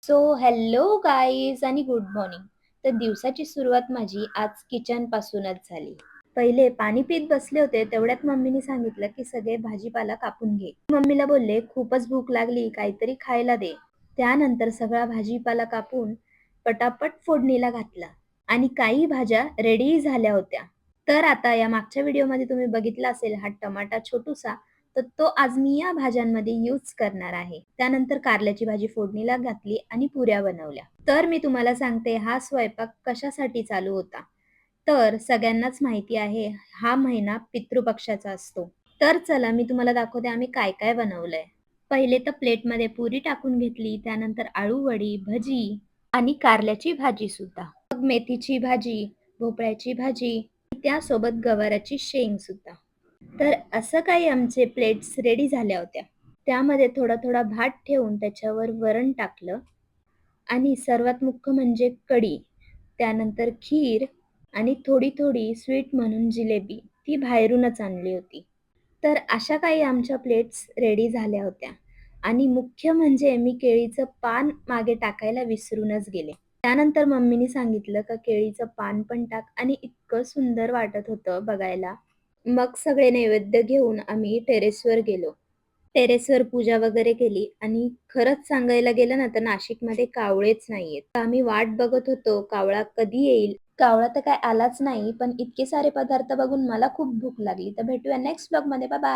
So hello guys आणि good morning. तर दिवसाची सुरुवात माझी आज किचन पासूनच झाली. पहिले पाणी पीत बसले होते तेवढ्यात मम्मीने सांगितलं की सगळे भाजीपाला कापून घे. मम्मीला बोलले खूपच भूक लागली, काहीतरी खायला दे. त्यानंतर सगळा भाजीपाला कापून पटापट फोडणीला घातला आणि काही भाज्या रेडी झाल्या होत्या. तर आता या मागच्या व्हिडिओमध्ये तुम्ही बघितला असेल हा टमाटा छोटूसा, तर तो आज मी या भाज्यांमध्ये यूज करणार आहे. त्यानंतर कारल्याची भाजी फोडणीला घातली आणि पुऱ्या बनवल्या. तर मी तुम्हाला सांगते हा स्वयंपाक कशासाठी चालू होता. तर सगळ्यांनाच माहिती आहे हा महिना पितृपक्षाचा असतो. तर चला मी तुम्हाला दाखवते आम्ही काय काय बनवलंय. पहिले तर प्लेटमध्ये पुरी टाकून घेतली, त्यानंतर आळू वडी, भजी आणि कारल्याची भाजी सुद्धा. मग मेथीची भाजी, भोपळ्याची भाजी, त्यासोबत गवाराची शेंग सुद्धा. तर असं काही आमचे प्लेट्स रेडी झाल्या होत्या. त्यामध्ये थोडा थोडा भात ठेवून त्याच्यावर वरण टाकलं आणि सर्वात मुख्य म्हणजे कढी, त्यानंतर खीर आणि थोडी थोडी स्वीट म्हणून जिलेबी, ती बाहेरूनच आणली होती. तर अशा काही आमच्या प्लेट्स रेडी झाल्या होत्या आणि मुख्य म्हणजे मी केळीचं पान मागे टाकायला विसरूनच गेले. त्यानंतर मम्मीने सांगितलं का केळीचं पान पण टाक आणि इतकं सुंदर वाटत होतं बघायला. मग सगळे नैवेद्य घेऊन आम्ही टेरेसवर गेलो. टेरेसवर पूजा वगैरे केली आणि खरंच सांगायला गेलं ना तर नाशिकमध्ये कावळेच नाहीयेत. आम्ही वाट बघत होतो कावळा कधी येईल. कावळा तर काय आलाच नाही, पण इतके सारे पदार्थ बघून मला खूप भूक लागली. तर भेटूया नेक्स्ट ब्लॉगमध्ये. Bye bye.